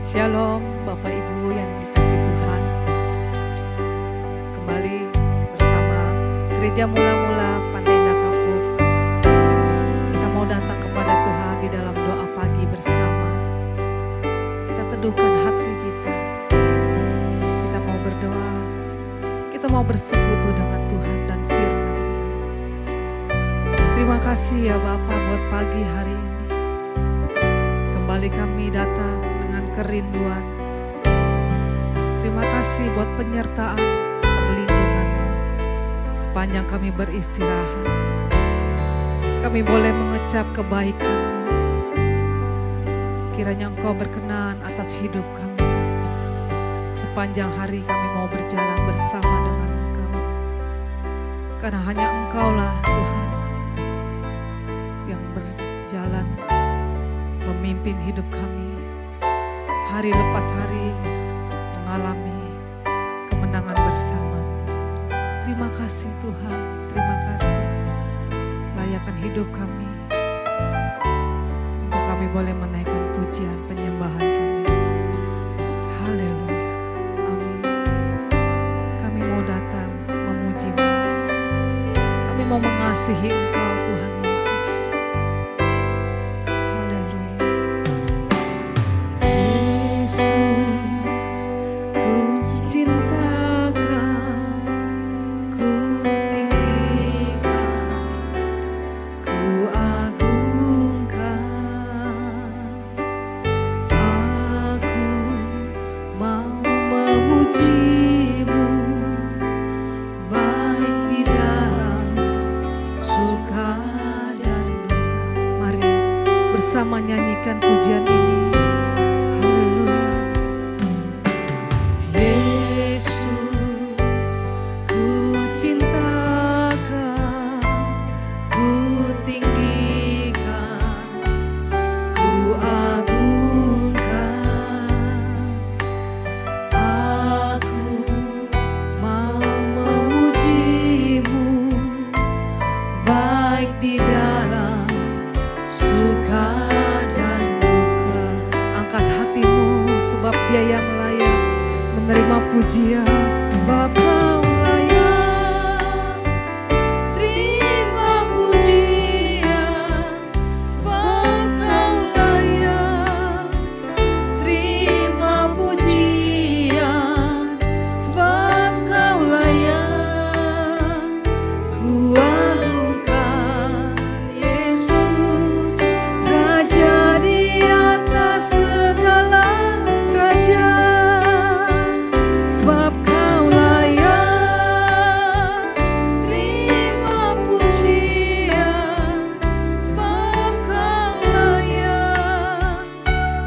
Shalom Bapak Ibu yang dikasihi Tuhan. Kembali bersama Gereja Mula-Mula Pantai Indah Kapuk. Kita mau datang kepada Tuhan di dalam doa pagi bersama. Kita teduhkan hati kita. Kita mau berdoa. Kita mau bersekutu dengan Tuhan dan firman-Nya. Terima kasih ya Bapak buat pagi hari ini. Kembali kami datang dengan kerinduan. Terima kasih buat penyertaan, perlindungan-Mu. Sepanjang kami beristirahat, kami boleh mengecap kebaikan-Mu. Kiranya Engkau berkenan atas hidup kami. Sepanjang hari kami mau berjalan bersama dengan Engkau. Karena hanya Engkaulah Tuhan yang berjalan memimpin hidup kami. Hari lepas hari mengalami kemenangan bersama. Terima kasih Tuhan, terima kasih. Layakan hidup kami untuk kami boleh menaikkan pujian penyembahan kami. Haleluya, amin. Kami mau datang memuji-Mu. Kami mau mengasihi Engkau Tuhan Yesus. Bersama nyanyikan pujian ini. Haleluya. Yesus, ku cintakan, ku tinggikan, ku agungkan. Aku mau memuji-Mu, baik di dalam suka dan duka. Angkat hatimu, sebab Dia yang layak menerima pujian. Sebab Kau layak terima pujian. Sebab Kau layak terima pujian. Sebab Kau layak ku agungkan Yesus, Raja di atas segala raja. Sebab Kau layak terima pujian. Sebab Kau layak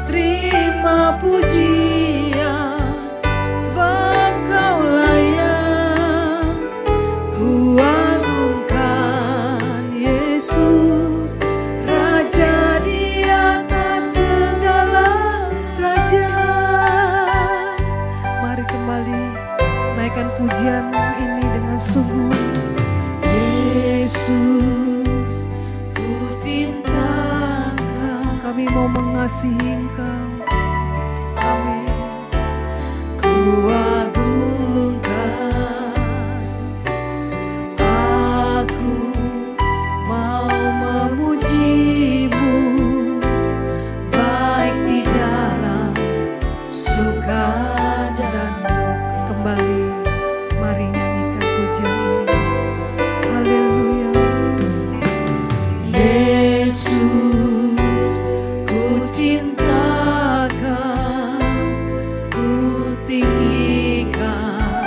terima pujian. Sebab Kau layak ku agungkan Yesus, Raja di atas segala raja. Mari kembali naikkan pujian ini dengan sungguh. Yesus, ku cinta Engkau. Kami mau mengasihi Engkau. Amin. Ku agungkan. Aku mau memuji-Mu, baik di dalam suka dan duka. Kembali, mari nyanyikan pujian ini. Haleluya. Yesus, ku cintakan, ku tinggikan,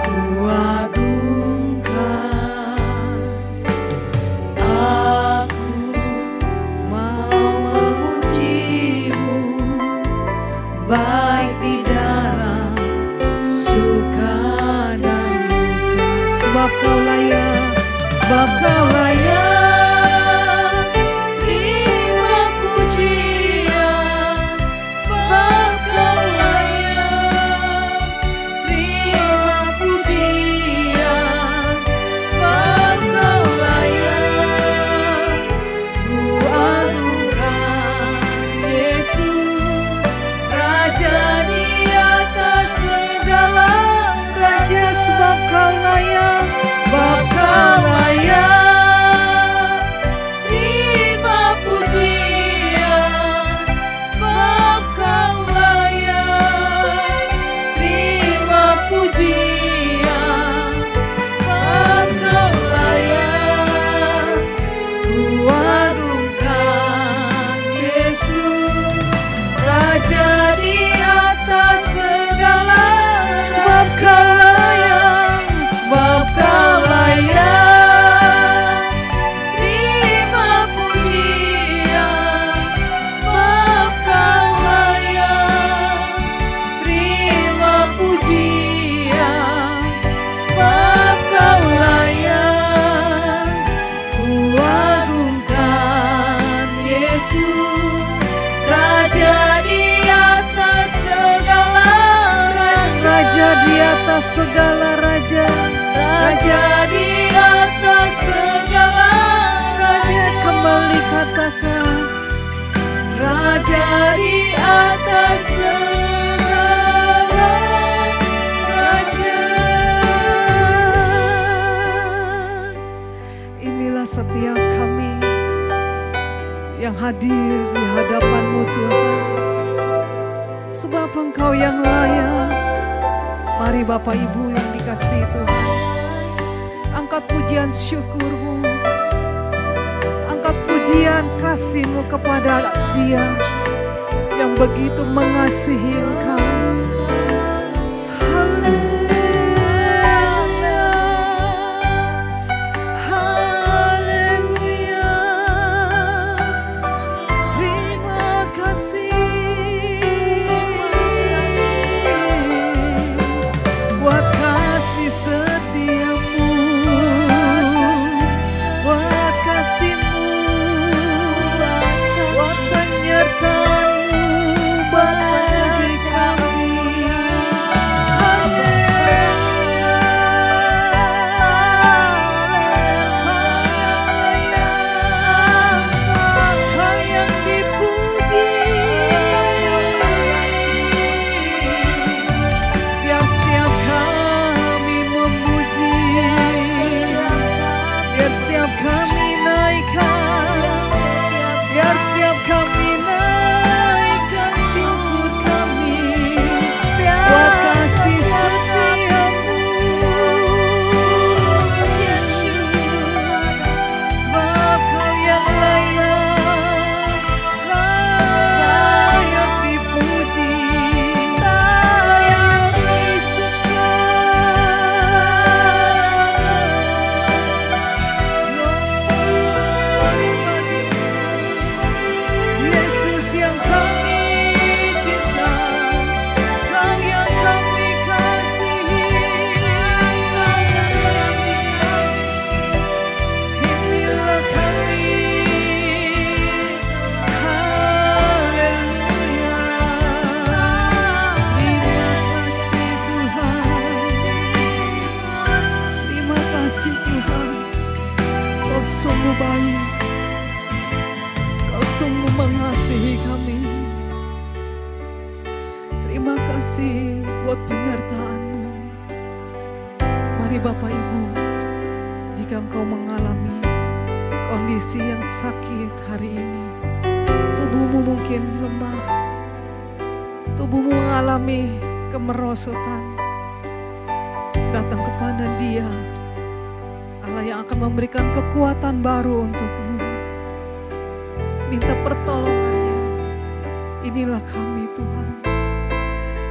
ku agungkan. Aku mau memuji-Mu, baik di dalam suka dan duka. Sebab Kau layak, sebab Kau layak terima pujian. Sebab Kau layak terima pujian. Sebab Kau layak ku agungkan Yesus, di atas segala, sebab Kau layak, sebab Kau layak. Terima pujian, sebab Kau layak. Terima pujian, sebab Kau layak. Ku agungkan Yesus, Raja di atas segala raja. Raja di atas segala raja. Raja di atas segala raja. Kembali katakan, Raja di atas segala raja. Inilah setiap kami yang hadir di hadapan-Mu Tuhan, sebab Engkau yang layak. Mari Bapak Ibu yang dikasihi Tuhan, angkat pujian syukur-Mu, angkat pujian kasih-Mu kepada Dia yang begitu mengasihi Engkau. Bapak Ibu, jika engkau mengalami kondisi yang sakit hari ini, tubuhmu mungkin lemah, tubuhmu mengalami kemerosotan, datang kepada Dia, Allah yang akan memberikan kekuatan baru untukmu. Minta pertolongannya. Inilah kami Tuhan,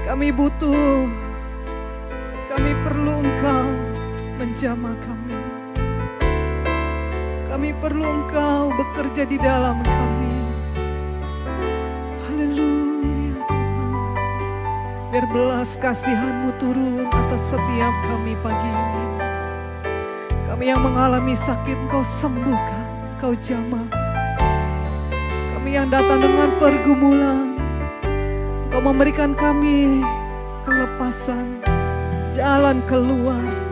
kami butuh, kami perlu Engkau menjamah kami. Kami perlu Engkau bekerja di dalam kami. Haleluya Tuhan. Biar belas kasihan-Mu turun atas setiap kami pagi ini. Kami yang mengalami sakit Engkau sembuhkan, Engkau jamah. Kami yang datang dengan pergumulan, Engkau memberikan kami kelepasan, jalan keluar,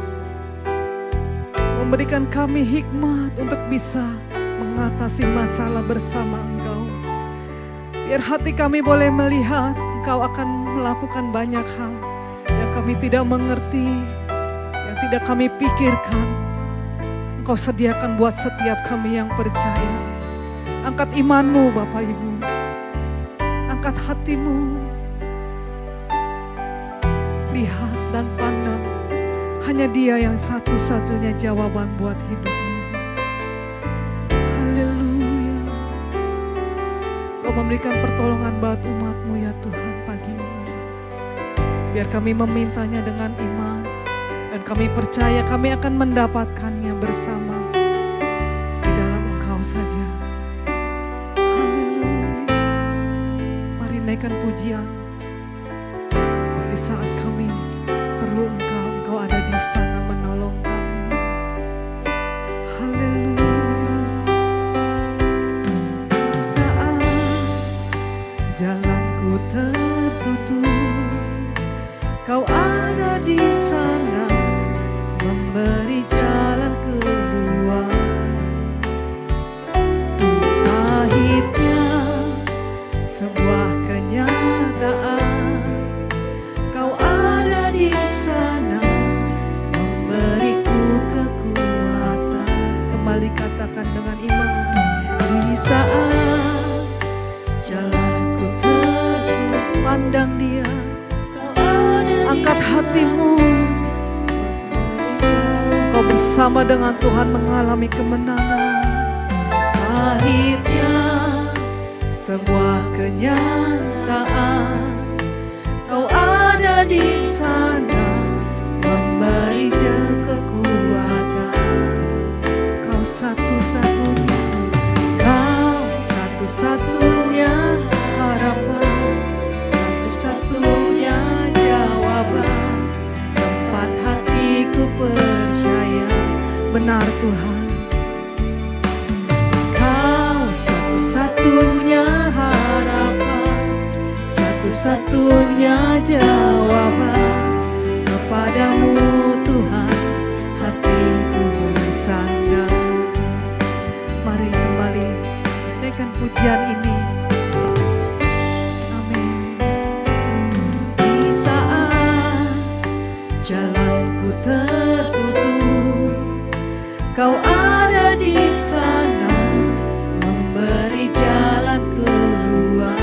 memberikan kami hikmat untuk bisa mengatasi masalah bersama Engkau. Biar hati kami boleh melihat Engkau akan melakukan banyak hal yang kami tidak mengerti, yang tidak kami pikirkan. Engkau sediakan buat setiap kami yang percaya. Angkat iman-Mu Bapak Ibu, angkat hati-Mu, lihat dan pandang, hanya Dia yang satu-satunya jawaban buat hidupmu. Haleluya. Kau memberikan pertolongan buat umat-Mu ya Tuhan pagi ini. Biar kami memintanya dengan iman, dan kami percaya kami akan mendapatkannya bersama di dalam Engkau saja. Haleluya. Mari naikkan pujian. Di saat kami perlu Engkau, Engkau ada di sana menolong kami. Haleluya. Saat jalanku tertutup, Kau ada di sana memberi jalan keluar. Pahitnya sebuah kenyataan, Kau ada di sana memberiku kekuatan. Kembali katakan dengan iman. Di saat jalanku tertutup, pandang Dia. Angkat hatimu. Kau bersama dengan Tuhan mengalami kemenangan. Pahitnya sebuah kenyataan, Kau ada di sana memberi kekuatan. Kau satu-satunya, Kau satu-satunya harapan, satu-satunya jawaban. Tempat hatiku percaya, benar Tuhan. Kau satu-satunya harapan, satu-satunya jawaban. Kepadamu Tuhan hatiku bersandar. Mari kembali naikkan pujian ini. Jalanku tertutup, Kau ada di sana memberi jalan keluar.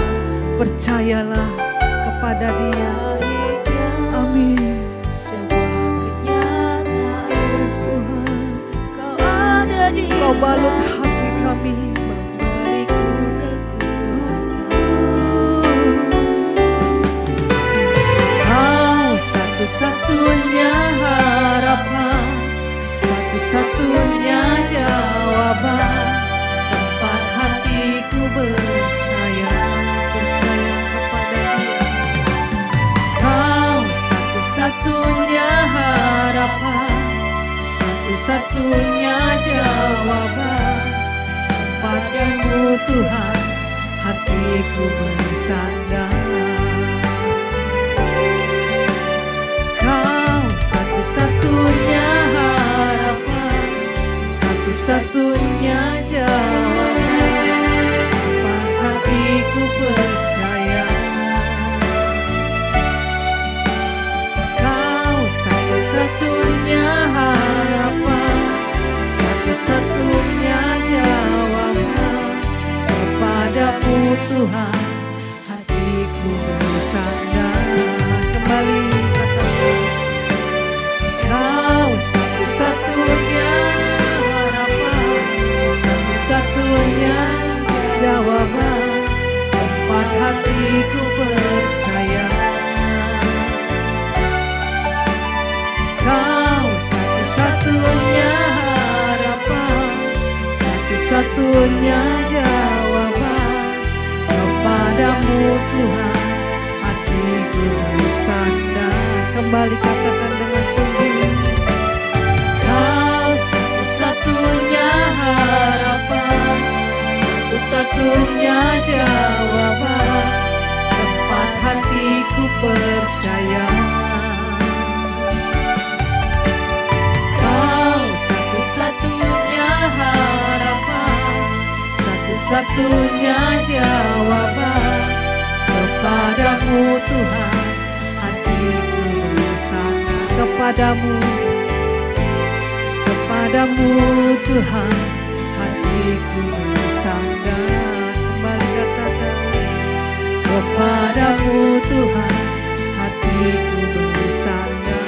Percayalah kepada Dia. Amin. Sebuah kenyataan, yes, Tuhan. Kau ada di sana, Kau balut hati kami, memberiku satu-satunya harapan, satu-satunya jawaban. Tempat hatiku percaya kepada Dia. Kau satu-satunya harapan, satu-satunya jawaban. Padamu Tuhan hatiku bersandar. Satu-satunya harapan, satu-satunya jawaban. Tempat hatiku percaya. Kau satu-satunya harapan, satu-satunya jawaban. Kepadamu Tuhan hatiku bersandar. Kembali katakan. Kau satu-satunya harapan, satu-satunya jawaban. Tempat hatiku percaya. Kau satu-satunya harapan, satu-satunya jawaban. Kepadamu Tuhan hatiku bersandar. Kembali katakan dengan sungguh. Kau satu-satunya harapan, satu-satunya jawaban. Tempat hatiku percaya. Kau satu-satunya harapan, satu-satunya jawaban. Kepadamu Tuhan hatiku bersandar. Kepadamu, kepadamu Tuhan hatiku bersandar. Kembali katakan. Kepadamu Tuhan hatiku bersandar.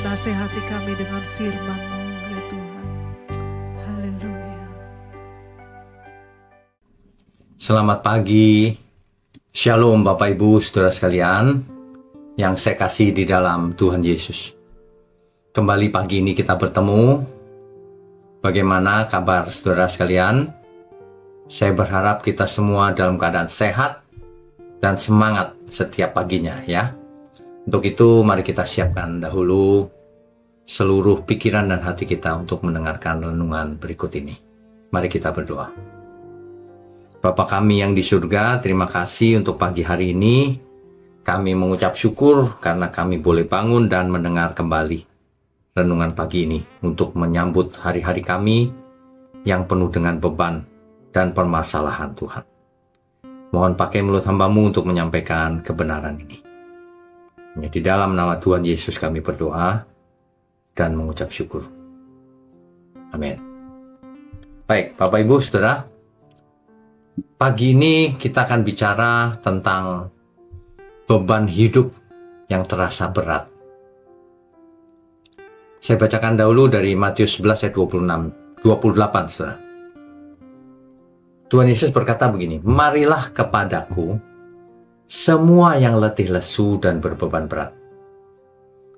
Nasihati kami dengan firman-Mu ya Tuhan. Haleluya. Selamat pagi, Shalom Bapak Ibu Saudara sekalian yang saya kasih di dalam Tuhan Yesus. Kembali pagi ini kita bertemu. Bagaimana kabar saudara sekalian? Saya berharap kita semua dalam keadaan sehat dan semangat setiap paginya ya. Untuk itu mari kita siapkan dahulu seluruh pikiran dan hati kita untuk mendengarkan renungan berikut ini. Mari kita berdoa. Bapa kami yang di surga, terima kasih untuk pagi hari ini. Kami mengucap syukur karena kami boleh bangun dan mendengar kembali renungan pagi ini untuk menyambut hari-hari kami yang penuh dengan beban dan permasalahan Tuhan. Mohon pakai mulut hamba-Mu untuk menyampaikan kebenaran ini. Di dalam nama Tuhan Yesus kami berdoa dan mengucap syukur. Amin. Baik, Bapak Ibu Saudara, pagi ini kita akan bicara tentang beban hidup yang terasa berat. Saya bacakan dahulu dari Matius 11 ayat 28, saudara. Tuhan Yesus berkata begini, "Marilah kepadaku semua yang letih lesu dan berbeban berat.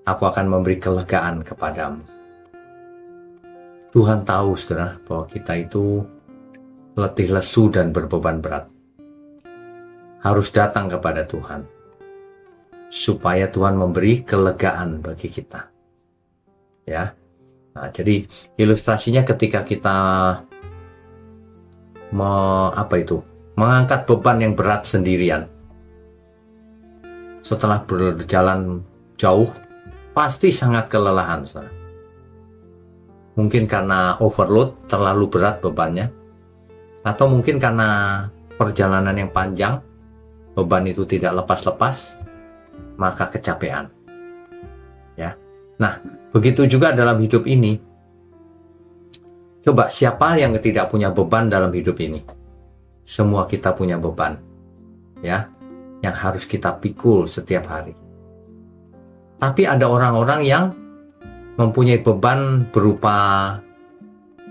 Aku akan memberi kelegaan kepadamu." Tuhan tahu, saudara, bahwa kita itu letih lesu dan berbeban berat. Harus datang kepada Tuhan supaya Tuhan memberi kelegaan bagi kita. Ya. Nah, jadi ilustrasinya ketika kita mengangkat beban yang berat sendirian. Setelah berjalan jauh, pasti sangat kelelahan, saudara. Mungkin karena overload, terlalu berat bebannya. Atau mungkin karena perjalanan yang panjang, beban itu tidak lepas-lepas, maka kecapean. Ya. Nah, begitu juga dalam hidup ini. Coba siapa yang tidak punya beban dalam hidup ini? Semua kita punya beban. Ya, yang harus kita pikul setiap hari. Tapi ada orang-orang yang mempunyai beban berupa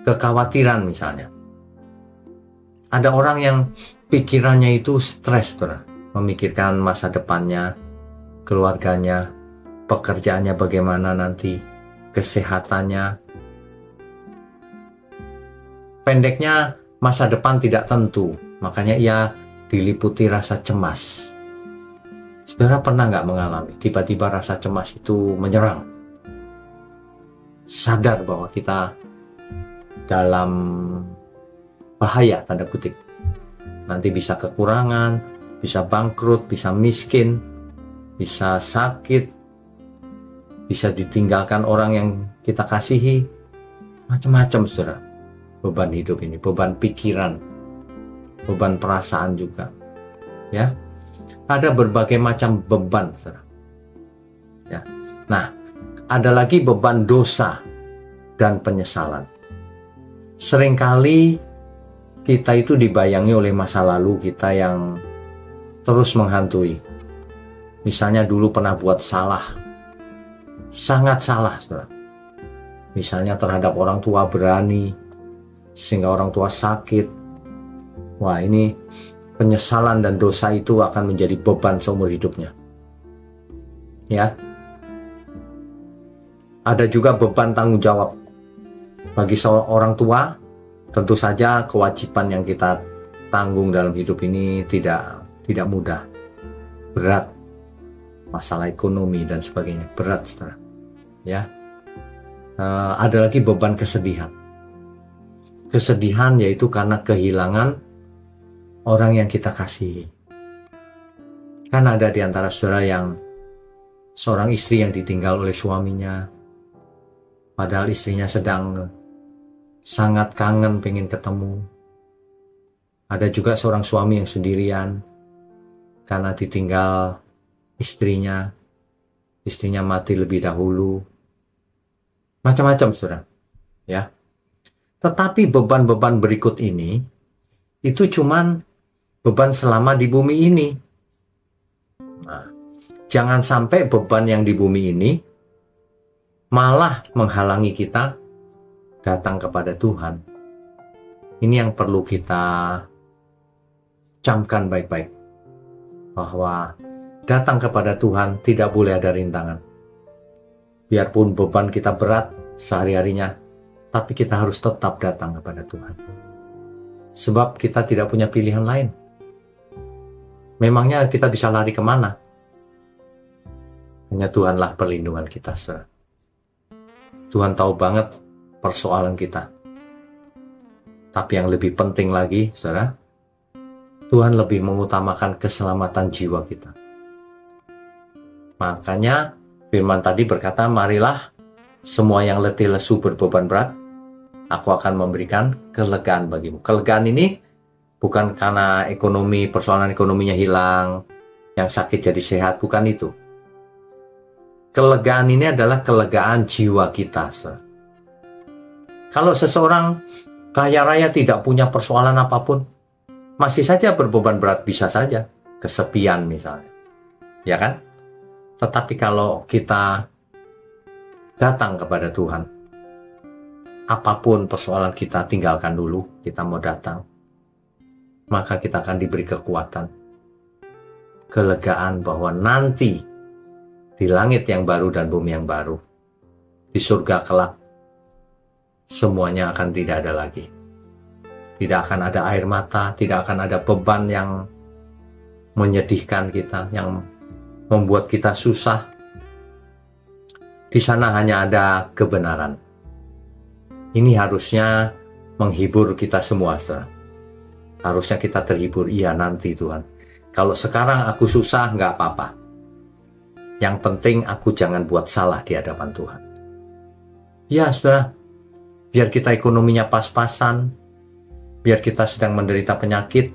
kekhawatiran misalnya. Ada orang yang pikirannya itu stres, saudara. Memikirkan masa depannya, keluarganya, pekerjaannya bagaimana nanti, kesehatannya. Pendeknya, masa depan tidak tentu, makanya ia diliputi rasa cemas. Saudara pernah nggak mengalami, tiba-tiba rasa cemas itu menyerang? Sadar bahwa kita dalam bahaya, tanda kutip. Nanti bisa kekurangan, bisa bangkrut, bisa miskin, bisa sakit, bisa ditinggalkan orang yang kita kasihi. Macam-macam, saudara. Beban hidup ini, beban pikiran, beban perasaan juga. Ya, ada berbagai macam beban, saudara. Ya. Nah, ada lagi beban dosa dan penyesalan. Seringkali kita itu dibayangi oleh masa lalu kita yang terus menghantui. Misalnya dulu pernah buat salah, sangat salah, saudara. Misalnya terhadap orang tua berani, sehingga orang tua sakit. Wah, ini penyesalan dan dosa itu akan menjadi beban seumur hidupnya. Ya. Ada juga beban tanggung jawab. Bagi seorang tua, tentu saja kewajiban yang kita tanggung dalam hidup ini tidak mudah, berat, masalah ekonomi dan sebagainya, berat, saudara. Ya, ada lagi beban kesedihan. Kesedihan yaitu karena kehilangan orang yang kita kasihi. Kan ada di antara saudara yang seorang istri yang ditinggal oleh suaminya, padahal istrinya sedang sangat kangen pengen ketemu. Ada juga seorang suami yang sendirian karena ditinggal istrinya mati lebih dahulu. Macam-macam, saudara. Ya. Tetapi beban-beban berikut ini itu cuman beban selama di bumi ini. Nah, jangan sampai beban yang di bumi ini malah menghalangi kita datang kepada Tuhan. Ini yang perlu kita camkan baik-baik. bahwa datang kepada Tuhan tidak boleh ada rintangan. Biarpun beban kita berat sehari-harinya, tapi kita harus tetap datang kepada Tuhan. Sebab kita tidak punya pilihan lain. Memangnya kita bisa lari kemana? Hanya Tuhanlah perlindungan kita, saudara. Tuhan tahu banget persoalan kita. Tapi yang lebih penting lagi, saudara, Tuhan lebih mengutamakan keselamatan jiwa kita. Makanya firman tadi berkata, marilah semua yang letih lesu berbeban berat, aku akan memberikan kelegaan bagimu. Kelegaan ini bukan karena persoalan ekonominya hilang, yang sakit jadi sehat, bukan itu. Kelegaan ini adalah kelegaan jiwa kita. Kalau seseorang kaya raya tidak punya persoalan apapun, masih saja berbeban berat, bisa saja kesepian misalnya, ya kan? Tetapi kalau kita datang kepada Tuhan, apapun persoalan kita tinggalkan dulu, kita mau datang, maka kita akan diberi kekuatan, kelegaan bahwa nanti di langit yang baru dan bumi yang baru, di surga kelak, semuanya akan tidak ada lagi. Tidak akan ada air mata, tidak akan ada beban yang menyedihkan kita, yang membuat kita susah. Di sana hanya ada kebenaran. Ini harusnya menghibur kita semua, saudara. Harusnya kita terhibur, iya nanti Tuhan. Kalau sekarang aku susah, nggak apa-apa. Yang penting aku jangan buat salah di hadapan Tuhan. Ya, saudara, biar kita ekonominya pas-pasan, biar kita sedang menderita penyakit,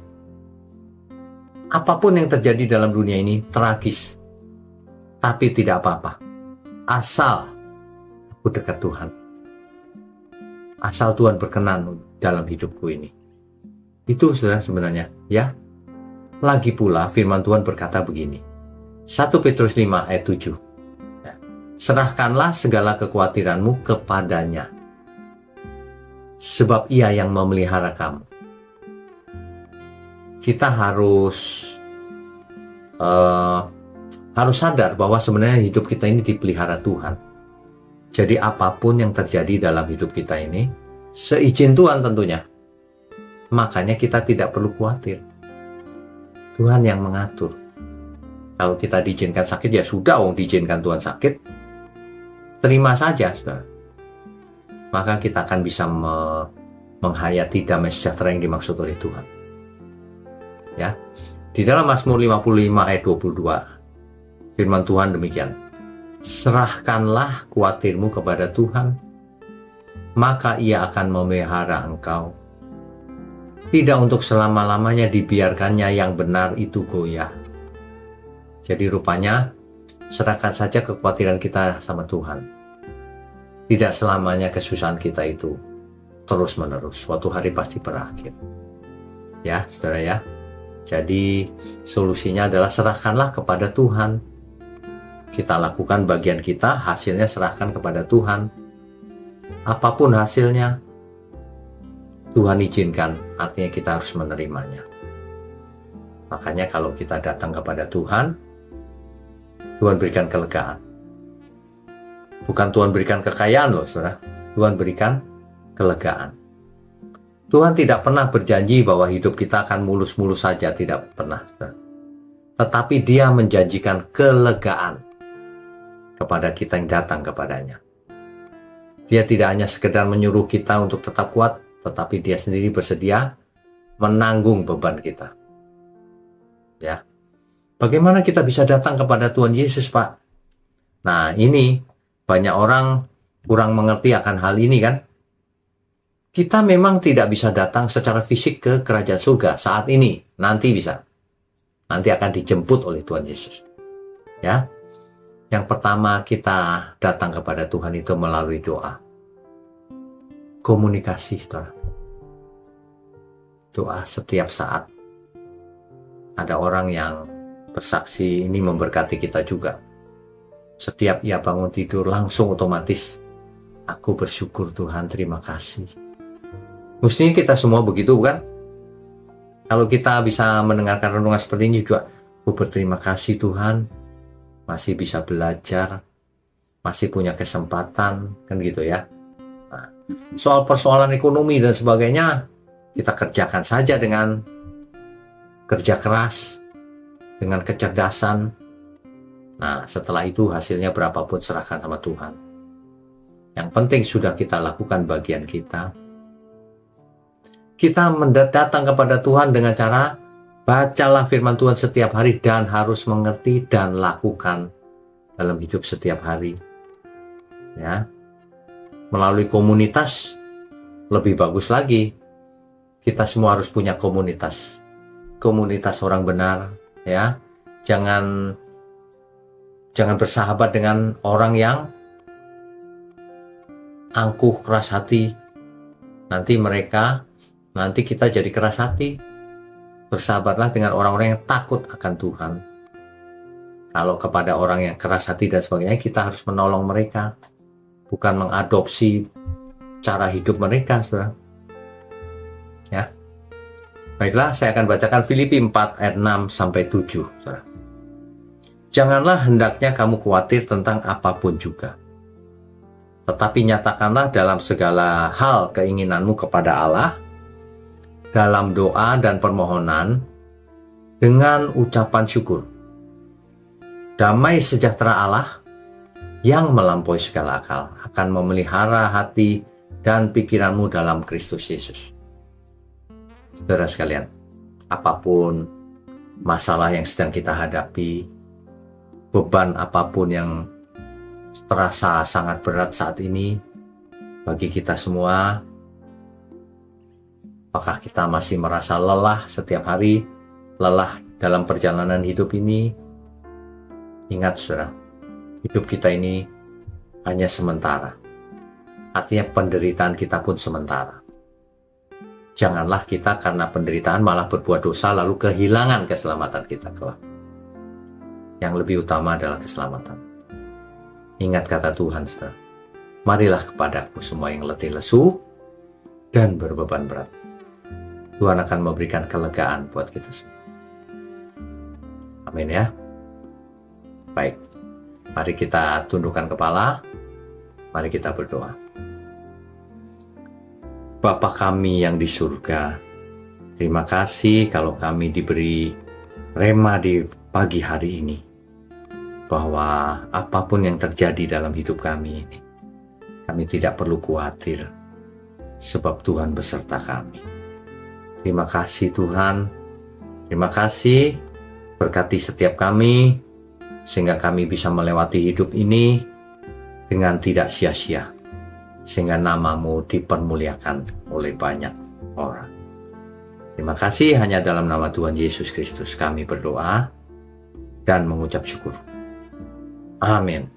apapun yang terjadi dalam dunia ini tragis, tapi tidak apa-apa. Asal aku dekat Tuhan. Asal Tuhan berkenan dalam hidupku ini. Itu saudara sebenarnya, ya. Lagi pula firman Tuhan berkata begini. 1 Petrus 5 ayat 7. Serahkanlah segala kekhawatiranmu kepadanya, sebab ia yang memelihara kamu. Kita harus sadar bahwa sebenarnya hidup kita ini dipelihara Tuhan. Jadi apapun yang terjadi dalam hidup kita ini, seizin Tuhan tentunya. Makanya kita tidak perlu khawatir. Tuhan yang mengatur. Kalau kita diizinkan sakit, ya sudah, diizinkan Tuhan sakit, terima saja, saudara. Maka kita akan bisa menghayati damai sejahtera yang dimaksud oleh Tuhan. Ya, di dalam Mazmur 55 ayat 22, firman Tuhan demikian. Serahkanlah khawatirmu kepada Tuhan, maka ia akan memelihara engkau. Tidak untuk selama-lamanya dibiarkannya yang benar itu goyah. Jadi rupanya, serahkan saja kekhawatiran kita sama Tuhan. Tidak selamanya kesusahan kita itu terus-menerus. Suatu hari pasti berakhir. Ya, saudara ya. Jadi solusinya adalah serahkanlah kepada Tuhan. Kita lakukan bagian kita, hasilnya serahkan kepada Tuhan. Apapun hasilnya, Tuhan izinkan, artinya kita harus menerimanya. Makanya kalau kita datang kepada Tuhan, Tuhan berikan kelegaan. Bukan Tuhan berikan kekayaan loh, saudara. Tuhan berikan kelegaan. Tuhan tidak pernah berjanji bahwa hidup kita akan mulus-mulus saja, tidak pernah, saudara. Tetapi Dia menjanjikan kelegaan kepada kita yang datang kepadanya. Dia tidak hanya sekedar menyuruh kita untuk tetap kuat, tetapi Dia sendiri bersedia menanggung beban kita. Ya. Bagaimana kita bisa datang kepada Tuhan Yesus, Pak? Nah, ini banyak orang kurang mengerti akan hal ini kan? Kita memang tidak bisa datang secara fisik ke kerajaan surga saat ini, nanti bisa. Nanti akan dijemput oleh Tuhan Yesus. Ya. Yang pertama kita datang kepada Tuhan itu melalui doa. Komunikasi, saudara. Doa setiap saat. Ada orang yang bersaksi ini memberkati kita juga. Setiap ia bangun tidur langsung otomatis, aku bersyukur Tuhan, terima kasih. Mestinya kita semua begitu bukan? Kalau kita bisa mendengarkan renungan seperti ini juga, Aku berterima kasih Tuhan, masih bisa belajar, masih punya kesempatan, kan gitu ya. Nah, soal persoalan ekonomi dan sebagainya, kita kerjakan saja dengan kerja keras, dengan kecerdasan. Nah, setelah itu hasilnya berapapun serahkan sama Tuhan. Yang penting sudah kita lakukan bagian kita. Kita datang kepada Tuhan dengan cara bacalah firman Tuhan setiap hari dan harus mengerti dan lakukan dalam hidup setiap hari. Ya. Melalui komunitas lebih bagus lagi. Kita semua harus punya komunitas. Komunitas orang benar, ya. Jangan bersahabat dengan orang yang angkuh, keras hati. Nanti kita jadi keras hati. Bersahabatlah dengan orang-orang yang takut akan Tuhan. Kalau kepada orang yang keras hati dan sebagainya, kita harus menolong mereka, bukan mengadopsi cara hidup mereka, saudara. Ya. Baiklah, saya akan bacakan Filipi 4 ayat 6-7, saudara. Janganlah hendaknya kamu khawatir tentang apapun juga, tetapi nyatakanlah dalam segala hal keinginanmu kepada Allah, dalam doa dan permohonan, dengan ucapan syukur. Damai sejahtera Allah, yang melampaui segala akal, akan memelihara hati dan pikiranmu dalam Kristus Yesus. Saudara sekalian, apapun masalah yang sedang kita hadapi, beban apapun yang terasa sangat berat saat ini bagi kita semua, apakah kita masih merasa lelah setiap hari, lelah dalam perjalanan hidup ini? Ingat saudara, hidup kita ini hanya sementara. Artinya penderitaan kita pun sementara. Janganlah kita karena penderitaan malah berbuat dosa lalu kehilangan keselamatan kita kelak. Yang lebih utama adalah keselamatan. Ingat kata Tuhan, saudara. Marilah kepadaku semua yang letih lesu dan berbeban berat. Tuhan akan memberikan kelegaan buat kita semua. Amin ya. Baik, mari kita tundukkan kepala. Mari kita berdoa. Bapa kami yang di surga, terima kasih kalau kami diberi rema di pagi hari ini, bahwa apapun yang terjadi dalam hidup kami ini, kami tidak perlu khawatir, sebab Tuhan beserta kami. Terima kasih Tuhan, terima kasih, berkati setiap kami, sehingga kami bisa melewati hidup ini dengan tidak sia-sia, sehingga nama-Mu dipermuliakan oleh banyak orang. Terima kasih, hanya dalam nama Tuhan Yesus Kristus kami berdoa dan mengucap syukur. Amin.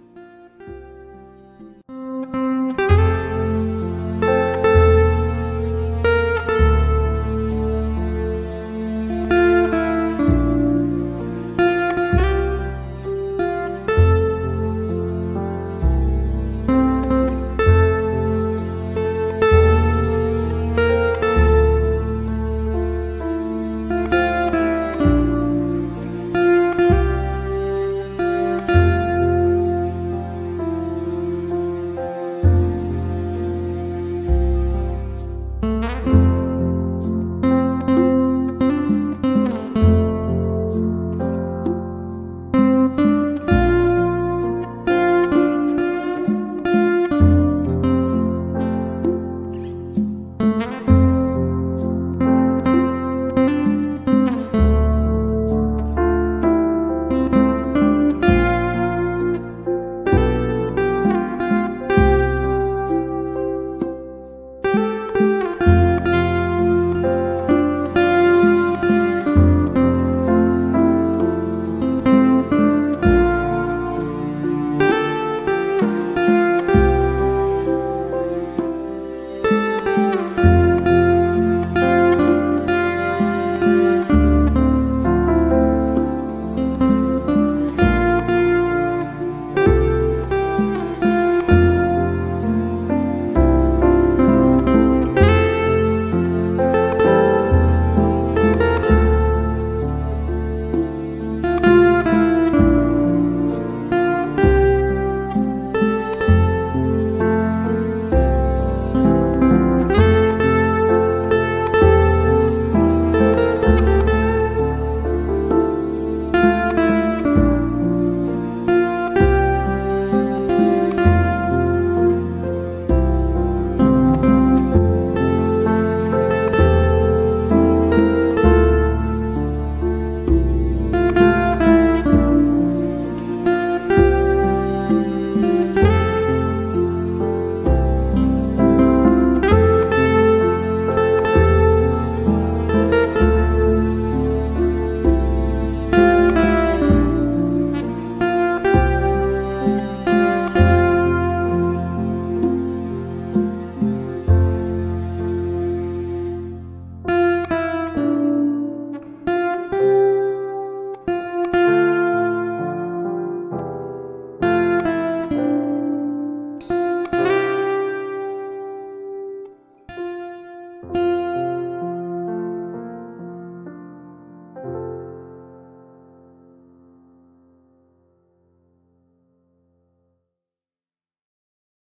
Tuhan.